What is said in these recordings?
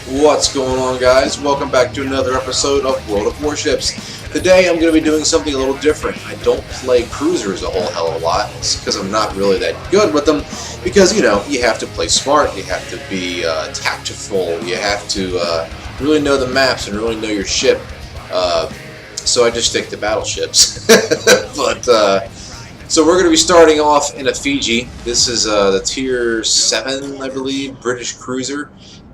What's going on, guys? Welcome back to another episode of World of Warships. Today I'm going to be doing something a little different. I don't play cruisers a whole hell of a lot. It's because I'm not really that good with them. Because, you know, you have to play smart, you have to be tactful, you have to really know the maps and really know your ship. So I just stick to battleships. So we're going to be starting off in a Fiji. This is the Tier 7, I believe, British cruiser.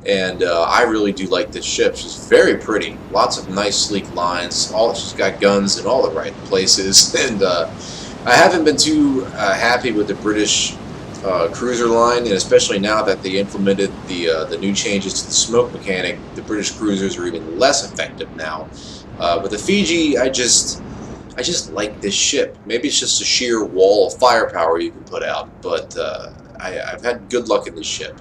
And I really do like this ship. She's very pretty. Lots of nice, sleek lines. She's got guns in all the right places. And I haven't been too happy with the British cruiser line, and especially now that they implemented the new changes to the smoke mechanic, the British cruisers are even less effective now. But the Fiji, I just like this ship. Maybe it's just a sheer wall of firepower you can put out, but I've had good luck in this ship.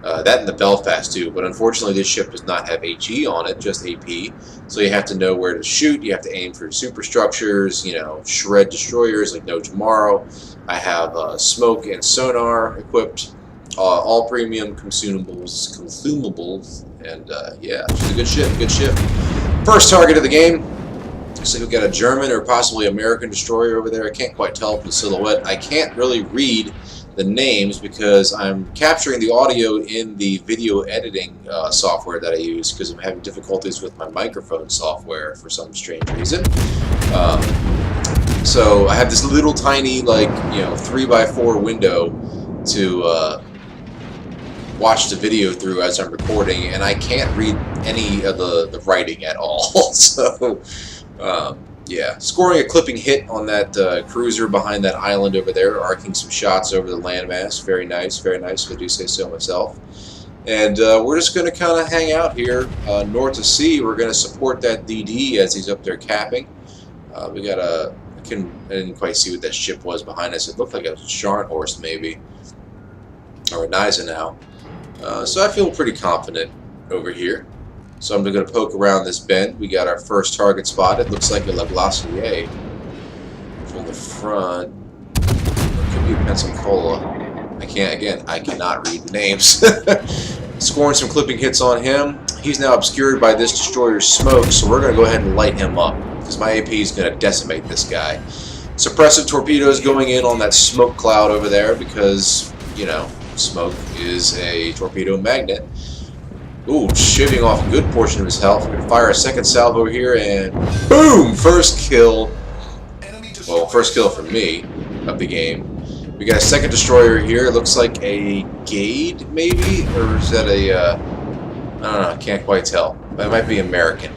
That and the Belfast too, but unfortunately this ship does not have HE on it, just AP. So you have to know where to shoot, you have to aim for superstructures, you know, shred destroyers like no tomorrow. I have smoke and sonar equipped, all premium consumables, and yeah, she's a good ship, First target of the game. So we've got a German or possibly American destroyer over there. I can't quite tell from the silhouette. I can't really read the names because I'm capturing the audio in the video editing software that I use because I'm having difficulties with my microphone software for some strange reason. So I have this little tiny, like, you know, 3x4 window to watch the video through as I'm recording, and I can't read any of the writing at all. So yeah, scoring a clipping hit on that cruiser behind that island over there, arcing some shots over the landmass. Very nice, if I do say so myself. And we're just going to kind of hang out here north of sea. We're going to support that DD as he's up there capping. We got a... I didn't quite see what that ship was behind us. It looked like a Scharnhorst maybe, or a Gneisenau. So I feel pretty confident over here. So I'm going to poke around this bend. We got our first target spotted. Looks like a La Glacier from the front. It could be a Pensacola. I cannot read the names. Scoring some clipping hits on him. He's now obscured by this destroyer's smoke, so we're going to go ahead and light him up because my AP is going to decimate this guy. Suppressive torpedoes going in on that smoke cloud over there because, you know, smoke is a torpedo magnet. Ooh, shaving off a good portion of his health. We're going to fire a second salvo here, and boom! First kill. Well, first kill for me of the game. We got a second destroyer here. It looks like a Gade, maybe? Or is that a, I don't know, I can't quite tell. That might be American.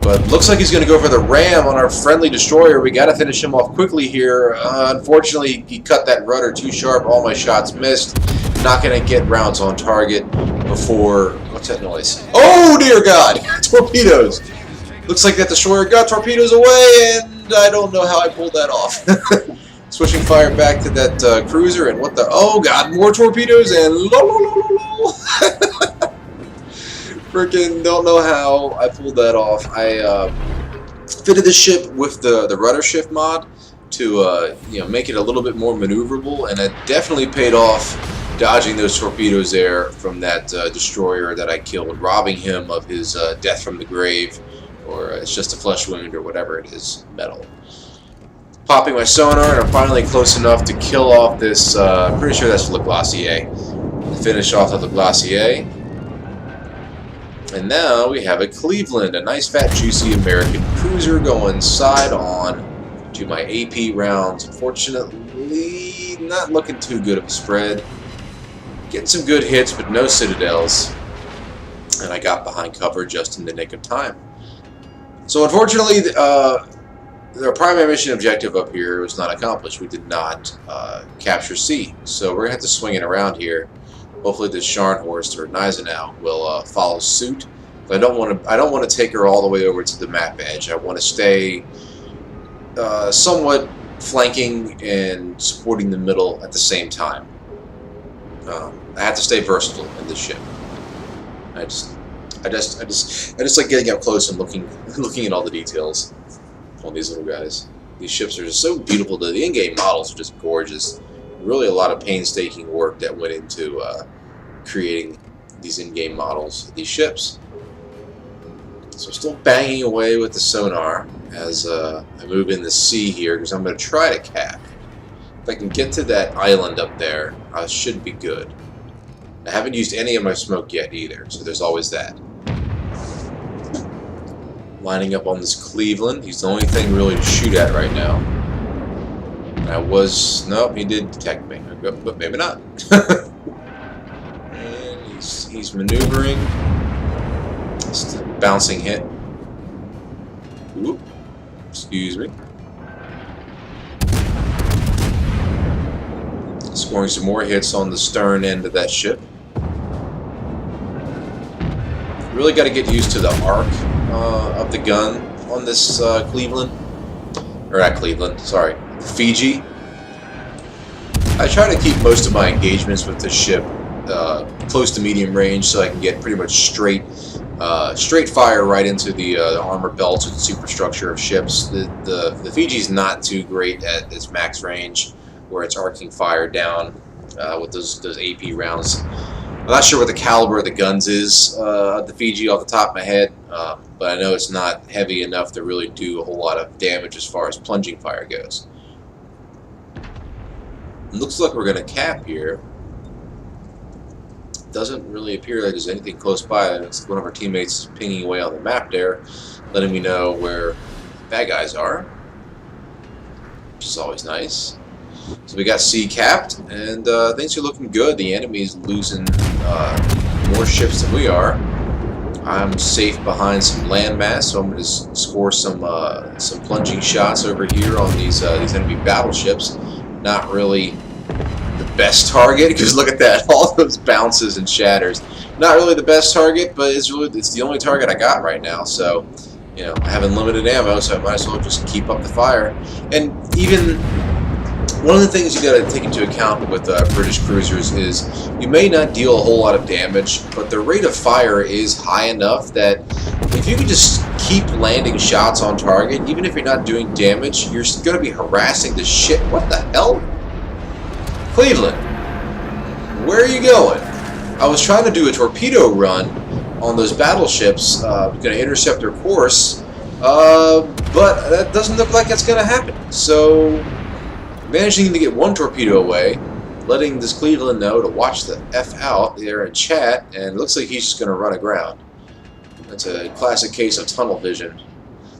But looks like he's going to go for the ram on our friendly destroyer. We got to finish him off quickly here. Unfortunately, he cut that rudder too sharp. All my shots missed. Not going to get rounds on target before... What's that noise? Oh, dear God! Torpedoes! Looks like that destroyer got torpedoes away, and I don't know how I pulled that off. Switching fire back to that cruiser, and what the... Oh, God! More torpedoes, and... Freaking don't know how I pulled that off. I fitted the ship with the rudder shift mod to you know, make it a little bit more maneuverable, and it definitely paid off dodging those torpedoes there from that destroyer that I killed, robbing him of his death from the grave, or it's just a flesh wound, or whatever it is, metal. Popping my sonar, and I'm finally close enough to kill off this, I'm pretty sure that's La Glacier. Finish off the La Glacier. And now we have a Cleveland, a nice fat juicy American cruiser going side on to my AP rounds. Unfortunately, not looking too good of a spread. Getting some good hits, but no citadels. And I got behind cover just in the nick of time. So unfortunately, the primary mission objective up here was not accomplished. We did not capture C. So we're going to have to swing it around here. Hopefully this Scharnhorst or Gneisenau will follow suit. But I don't want to take her all the way over to the map edge. I want to stay somewhat flanking and supporting the middle at the same time. I have to stay versatile in this ship. I just like getting up close and looking at all the details on these little guys. These ships are just so beautiful. The in-game models are just gorgeous. Really a lot of painstaking work that went into creating these in-game models of these ships. So still banging away with the sonar as I move in the sea here, because I'm going to try to cap. If I can get to that island up there, I should be good. I haven't used any of my smoke yet either, so there's always that. Lining up on this Cleveland. He's the only thing really to shoot at right now. And I was... Nope, he did detect me. But maybe not. And he's maneuvering. It's a bouncing hit. Oop. Excuse me. Scoring some more hits on the stern end of that ship. Really got to get used to the arc of the gun on this Cleveland. Or not Cleveland, sorry. Fiji. I try to keep most of my engagements with this ship close to medium range so I can get pretty much straight fire right into the armor belts with the superstructure of ships. The Fiji's not too great at its max range, where it's arcing fire down with those AP rounds. I'm not sure what the caliber of the guns is at the Fiji off the top of my head, but I know it's not heavy enough to really do a whole lot of damage as far as plunging fire goes. It looks like we're going to cap here. Doesn't really appear like there's anything close by. It's one of our teammates is pinging away on the map there, letting me know where bad guys are, which is always nice. So we got C capped, and things are looking good. The enemy's losing more ships than we are. I'm safe behind some landmass, so I'm going to score some plunging shots over here on these enemy battleships. Not really the best target, because look at that, all those bounces and shatters. Not really the best target, but it's the only target I got right now. So, you know, I have unlimited ammo, so I might as well just keep up the fire. And even one of the things you got to take into account with British cruisers is you may not deal a whole lot of damage, but the rate of fire is high enough that if you can just keep landing shots on target, even if you're not doing damage, you're going to be harassing the shit. What the hell? Cleveland, where are you going? I was trying to do a torpedo run on those battleships, going to intercept their course, but that doesn't look like it's going to happen. So, managing to get one torpedo away, letting this Cleveland know to watch the F out there in chat, and it looks like he's just going to run aground. That's a classic case of tunnel vision.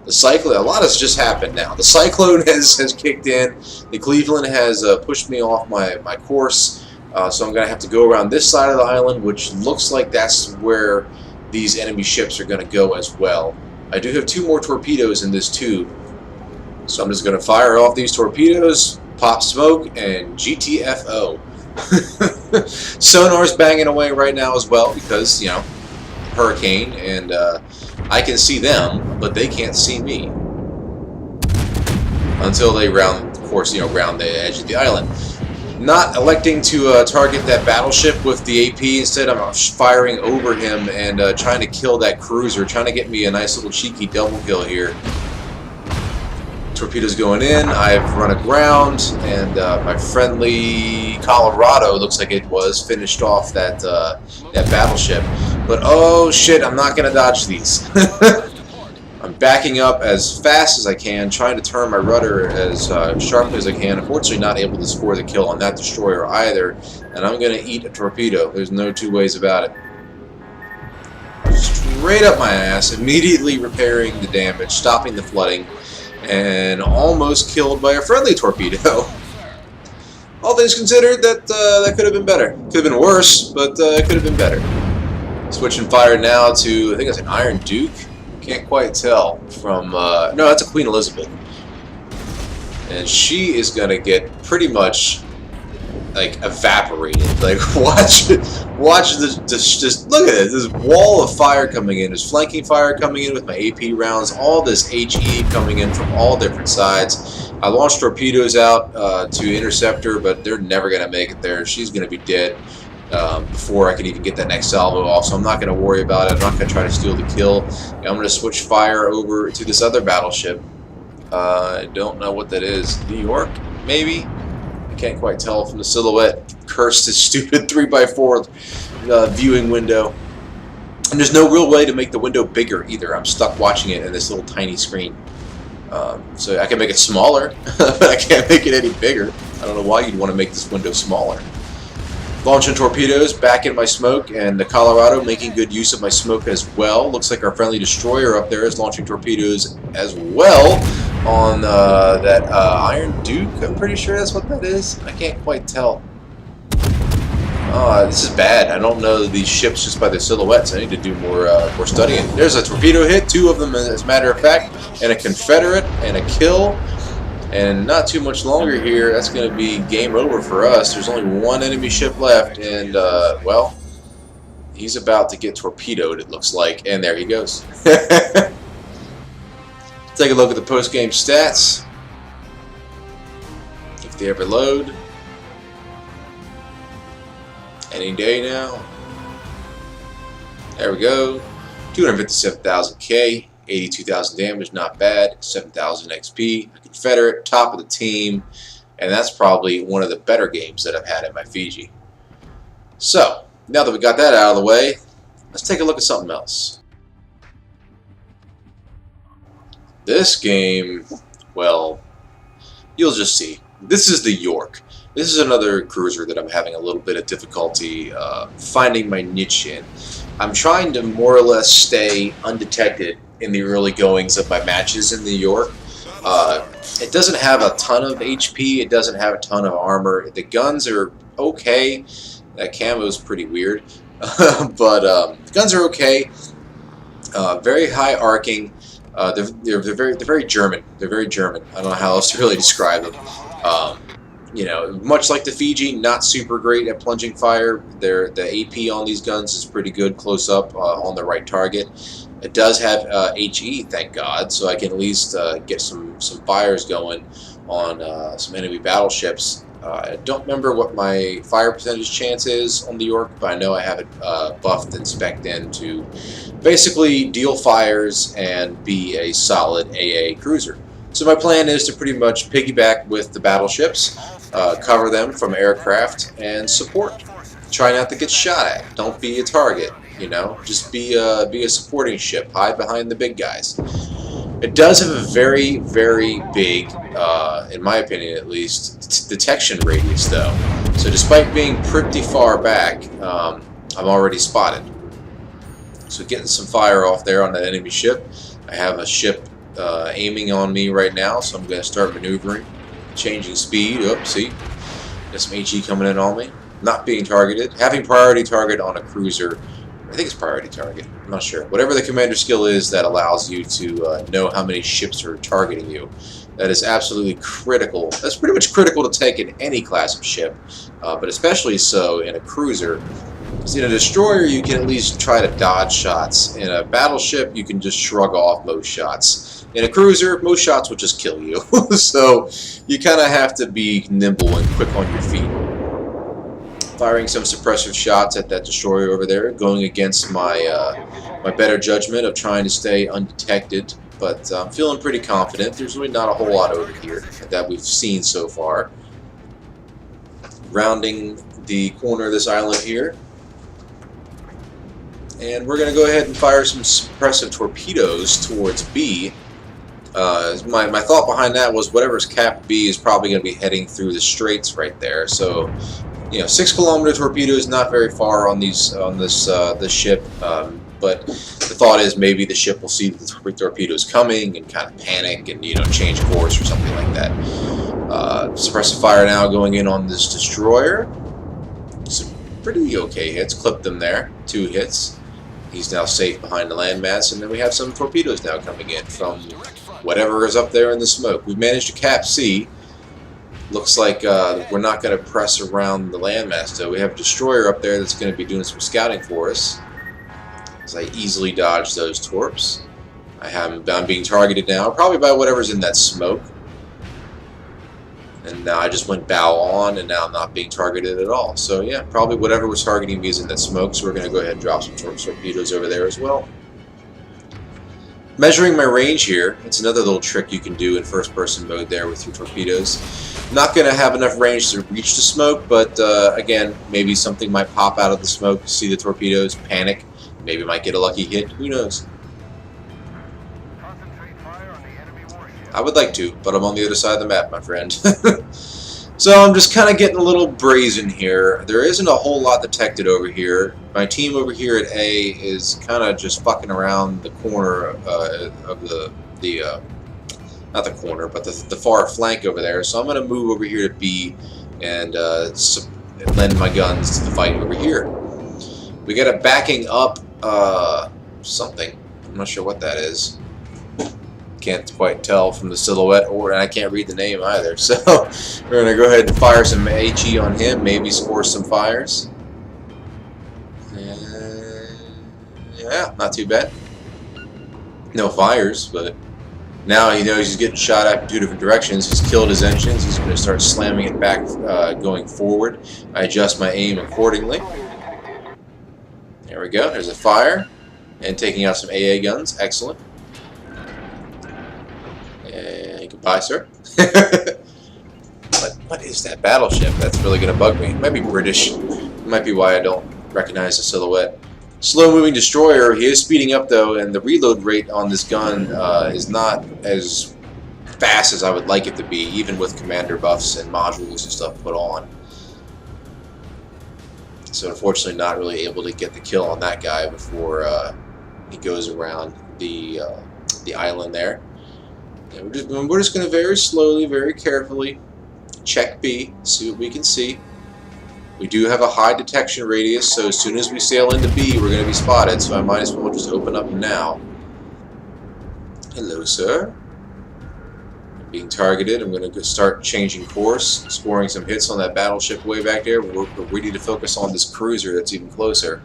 The cyclone, a lot has just happened now. The cyclone has kicked in. The Cleveland has pushed me off my course, so I'm going to have to go around this side of the island, which looks like that's where these enemy ships are going to go as well. I do have 2 more torpedoes in this tube, so I'm just going to fire off these torpedoes, pop smoke, and GTFO. Sonar's banging away right now as well because, you know, hurricane, and I can see them, but they can't see me until they round, of course, you know, round the edge of the island. Not electing to target that battleship with the AP. Instead, I'm firing over him and trying to kill that cruiser, trying to get me a nice little cheeky double kill here. Torpedoes going in. I've run aground, and my friendly Colorado, looks like it was, finished off that battleship. But oh shit, I'm not gonna dodge these. I'm backing up as fast as I can, trying to turn my rudder as sharply as I can. Unfortunately, not able to score the kill on that destroyer either, and I'm gonna eat a torpedo. There's no 2 ways about it. Straight up my ass, immediately repairing the damage, stopping the flooding, and almost killed by a friendly torpedo. All things considered, that could have been better. Could have been worse, but it could have been better. Switching fire now to, I think it's an Iron Duke. Can't quite tell from, no, that's a Queen Elizabeth. And she is going to get pretty much, like, evaporated. Like, watch this, just look at it. This wall of fire coming in. There's flanking fire coming in with my AP rounds. All this HE coming in from all different sides. I launched torpedoes out to intercept her, but they're never going to make it there. She's going to be dead before I can even get that next salvo off, so I'm not going to worry about it. I'm not going to try to steal the kill. I'm going to switch fire over to this other battleship. I don't know what that is. New York, maybe? I can't quite tell from the silhouette. Cursed this stupid 3x4 viewing window. And there's no real way to make the window bigger either. I'm stuck watching it in this little tiny screen. So I can make it smaller, but I can't make it any bigger. I don't know why you'd want to make this window smaller. Launching torpedoes back in my smoke, and the Colorado making good use of my smoke as well. Looks like our friendly destroyer up there is launching torpedoes as well on that Iron Duke. I'm pretty sure that's what that is. I can't quite tell. This is bad. I don't know these ships just by their silhouettes. I need to do more studying. There's a torpedo hit, 2 of them as a matter of fact, and a Confederate and a kill. And not too much longer here, that's going to be game over for us. There's only 1 enemy ship left, and, well, he's about to get torpedoed, it looks like. And there he goes. Take a look at the post-game stats. If they ever load. Any day now. There we go. 257,000 K. 82,000 damage, not bad. 7,000 XP. A Confederate, top of the team, and that's probably one of the better games that I've had in my Fiji. So, now that we got that out of the way, let's take a look at something else. This game, well, you'll just see. This is the York. This is another cruiser that I'm having a little bit of difficulty finding my niche in. I'm trying to more or less stay undetected in the early goings of my matches in the York. It doesn't have a ton of HP, it doesn't have a ton of armor. The guns are okay. That camo is pretty weird. But the guns are okay. Very high arcing. They're very German. They're very German. I don't know how else to really describe them. You know, much like the Fiji, not super great at plunging fire. The AP on these guns is pretty good close up on the right target. It does have HE, thank God, so I can at least get some fires going on some enemy battleships. I don't remember what my fire percentage chance is on the York, but I know I have it buffed and spec'd in to basically deal fires and be a solid AA cruiser. So my plan is to pretty much piggyback with the battleships, cover them from aircraft, and support. Try not to get shot at. Don't be a target. You know, just be a supporting ship. Hide behind the big guys. It does have a very, very big, in my opinion at least, detection radius though. So despite being pretty far back, I'm already spotted. So getting some fire off there on that enemy ship. I have a ship aiming on me right now, so I'm going to start maneuvering, changing speed. Oops, see, got some HE coming in on me. Not being targeted. Having priority target on a cruiser. I think it's priority target. I'm not sure. Whatever the commander skill is that allows you to know how many ships are targeting you. That is absolutely critical. That's pretty much critical to take in any class of ship, but especially so in a cruiser. Because in a destroyer, you can at least try to dodge shots. In a battleship, you can just shrug off most shots. In a cruiser, most shots will just kill you. So you kind of have to be nimble and quick on your feet. Firing some suppressive shots at that destroyer over there, going against my my better judgment of trying to stay undetected. But I'm feeling pretty confident. There's really not a whole lot over here that we've seen so far. Rounding the corner of this island here. And we're going to go ahead and fire some suppressive torpedoes towards B. My thought behind that was whatever's capped B is probably going to be heading through the straits right there. So, you know, 6-kilometer torpedoes not very far on this ship. But the thought is maybe the ship will see the torpedoes coming and kind of panic and, you know, change course or something like that. Suppressive fire now going in on this destroyer. Some pretty okay hits. Clipped them there. 2 hits. He's now safe behind the landmass, and then we have some torpedoes now coming in from whatever is up there in the smoke. We've managed to cap C. Looks like we're not going to press around the landmass, though. We have a destroyer up there that's going to be doing some scouting for us. As I easily dodge those torps. I'm being targeted now, probably by whatever's in that smoke. And now I just went bow on, and now I'm not being targeted at all. So yeah, probably whatever was targeting me is in that smoke, so we're going to go ahead and drop some torpedoes over there as well. Measuring my range here, it's another little trick you can do in first-person mode there with your torpedoes. Not going to have enough range to reach the smoke, but again, maybe something might pop out of the smoke, see the torpedoes, panic, maybe might get a lucky hit, who knows. I would like to, but I'm on the other side of the map, my friend. So I'm just kind of getting a little brazen here. There isn't a whole lot detected over here. My team over here at A is kind of just fucking around the corner of the not the corner, but the far flank over there. So I'm going to move over here to B and lend my guns to the fight over here. We got a backing up something. I'm not sure what that is. Can't quite tell from the silhouette, and I can't read the name either. So we're going to go ahead and fire some HE on him, maybe score some fires. Yeah, not too bad. No fires, but now he knows he's getting shot at in 2 different directions. He's killed his engines. He's going to start slamming it back going forward. I adjust my aim accordingly. There we go. There's a fire. And taking out some AA guns. Excellent. And goodbye, sir. What is that battleship? That's really going to bug me. It might be British. It might be why I don't recognize the silhouette. Slow-moving destroyer. He is speeding up, though, and the reload rate on this gun is not as fast as I would like it to be, even with commander buffs and modules and stuff put on. So unfortunately not really able to get the kill on that guy before he goes around the island there. And we're just going to very slowly, very carefully check B, see what we can see. We do have a high detection radius, so as soon as we sail into B, we're going to be spotted, so I might as well just open up now. Hello, sir. I'm being targeted. I'm going to start changing course, scoring some hits on that battleship way back there. We're ready to focus on this cruiser that's even closer.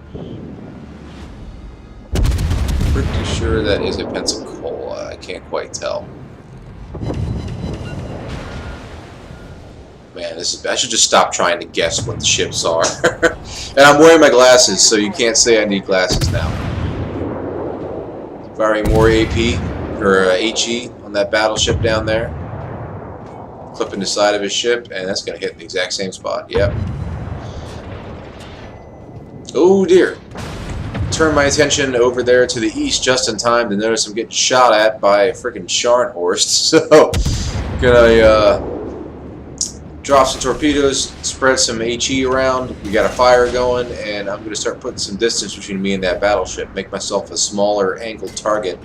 Pretty sure that is a Pensacola. I can't quite tell. Man, I should just stop trying to guess what the ships are. And I'm wearing my glasses, so you can't say I need glasses now. Firing more AP, or HE, on that battleship down there. Clipping the side of his ship, and that's going to hit the exact same spot. Yep. Oh dear. Turn my attention over there to the east just in time to notice I'm getting shot at by a freaking Scharnhorst. So, gonna drop some torpedoes, spread some HE around, we got a fire going, and I'm going to start putting some distance between me and that battleship, make myself a smaller angled target,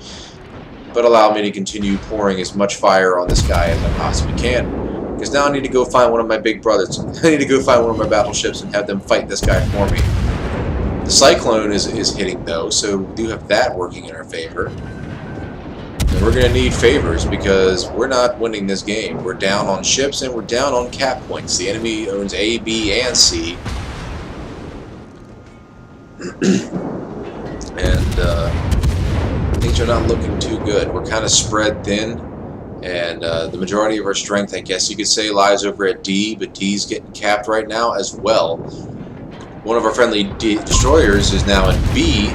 but allow me to continue pouring as much fire on this guy as I possibly can. Because now I need to go find one of my big brothers. I need to go find one of my battleships and have them fight this guy for me. The Cyclone is hitting though, so we do have that working in our favor. And we're going to need favors because we're not winning this game. We're down on ships and we're down on cap points. The enemy owns A, B, and C. And things are not looking too good. We're kind of spread thin. And the majority of our strength, I guess you could say, lies over at D. But D's getting capped right now as well. One of our friendly destroyers is now in B.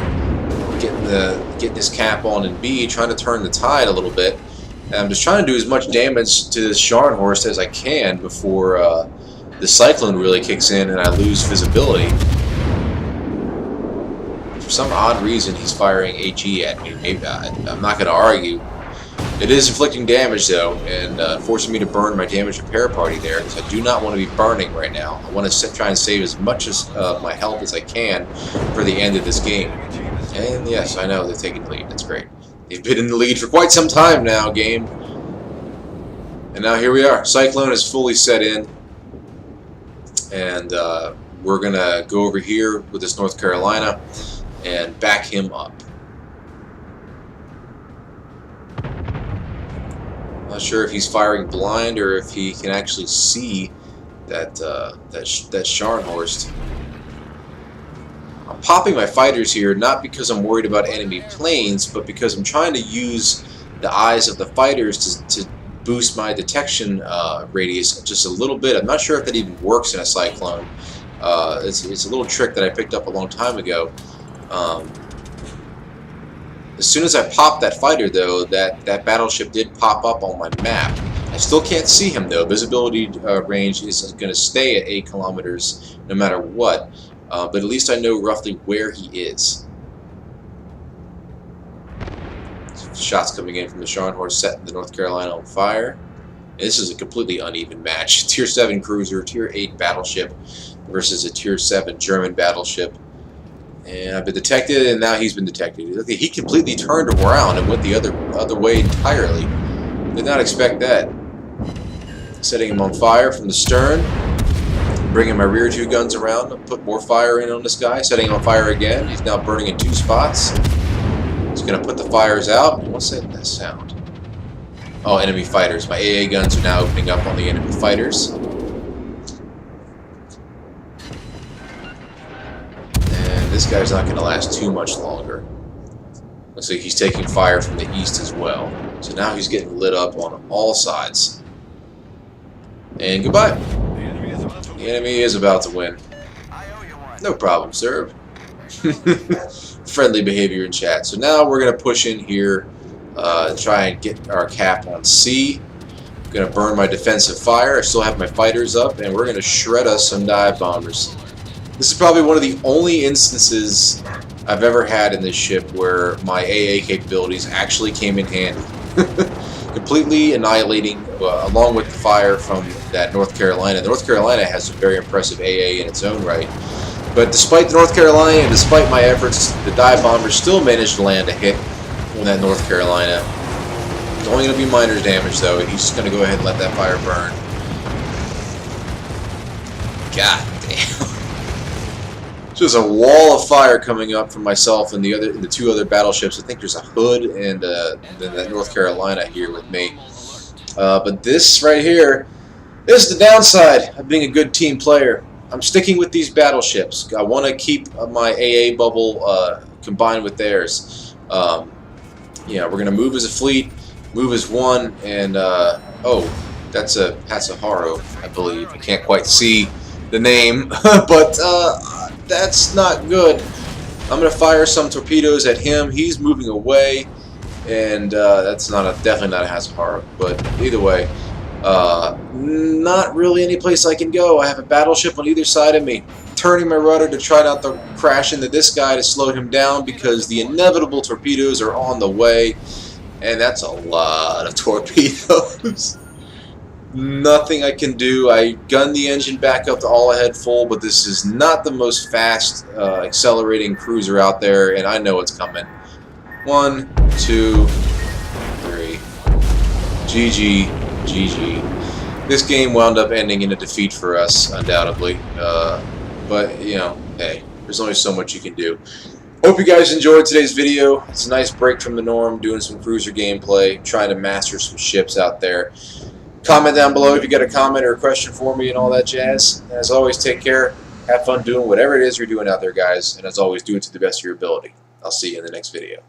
Getting his cap on in B, trying to turn the tide a little bit. And I'm just trying to do as much damage to this Scharnhorst as I can before the Cyclone really kicks in and I lose visibility. For some odd reason, he's firing HE at me. Maybe I'm not going to argue. It is inflicting damage though, and forcing me to burn my damage repair party there, because I do not want to be burning right now. I want to try and save as much as my health as I can for the end of this game. And yes, I know they're taking the lead. That's great. They've been in the lead for quite some time now, game. And now here we are. Cyclone is fully set in. And we're going to go over here with this North Carolina and back him up. Not sure if he's firing blind or if he can actually see that Scharnhorst. I'm popping my fighters here not because I'm worried about enemy planes, but because I'm trying to use the eyes of the fighters to boost my detection radius just a little bit. I'm not sure if that even works in a Cyclone. It's a little trick that I picked up a long time ago. As soon as I popped that fighter, though, that battleship did pop up on my map, I still can't see him though. Visibility range is going to stay at 8 kilometers no matter what, but at least I know roughly where he is. Shots coming in from the Scharnhorst, setting the North Carolina on fire. And this is a completely uneven match. Tier 7 cruiser, Tier 8 battleship versus a Tier 7 German battleship. And I've been detected, and now he's been detected. He completely turned around and went the other way entirely. Did not expect that. Setting him on fire from the stern. Bringing my rear 2 guns around to put more fire in on this guy. Setting him on fire again. He's now burning in 2 spots. He's going to put the fires out. What's that sound? Oh, enemy fighters. My AA guns are now opening up on the enemy fighters. And this guy's not going to last too much longer. Looks like he's taking fire from the east as well. So now he's getting lit up on all sides. And goodbye. The enemy is about to win. No problem, sir. Friendly behavior in chat. So now we're going to push in here, try and get our cap on C. I'm going to burn my defensive fire. I still have my fighters up, and we're going to shred us some dive bombers. This is probably one of the only instances I've ever had in this ship where my AA capabilities actually came in handy. Completely annihilating, along with the fire from that North Carolina. The North Carolina has a very impressive AA in its own right. But despite the North Carolina and despite my efforts, the dive bomber still managed to land a hit on that North Carolina. It's only going to be minor damage though. He's just going to go ahead and let that fire burn. God damn. Just a wall of fire coming up from myself and the 2 other battleships. I think there's a Hood and then that North Carolina here with me. But this right here is the downside of being a good team player. I'm sticking with these battleships. I want to keep my AA bubble combined with theirs. Yeah, we're going to move as a fleet, move as one, and oh, that's a Hatsuharu, I believe. I can't quite see the name, but that's not good. I'm going to fire some torpedoes at him. He's moving away, and that's definitely not a Hatsuharu. But either way, not really any place I can go. I have a battleship on either side of me. Turning my rudder to try not to crash into this guy to slow him down because the inevitable torpedoes are on the way, and that's a lot of torpedoes. Nothing I can do. I gunned the engine back up to all ahead full, but this is not the most fast accelerating cruiser out there, and I know it's coming. 1, 2, 3. GG. GG. This game wound up ending in a defeat for us, undoubtedly. But, you know, hey, there's only so much you can do. Hope you guys enjoyed today's video. It's a nice break from the norm, doing some cruiser gameplay, trying to master some ships out there. Comment down below if you got a comment or a question for me and all that jazz. And as always, take care. Have fun doing whatever it is you're doing out there, guys. And as always, do it to the best of your ability. I'll see you in the next video.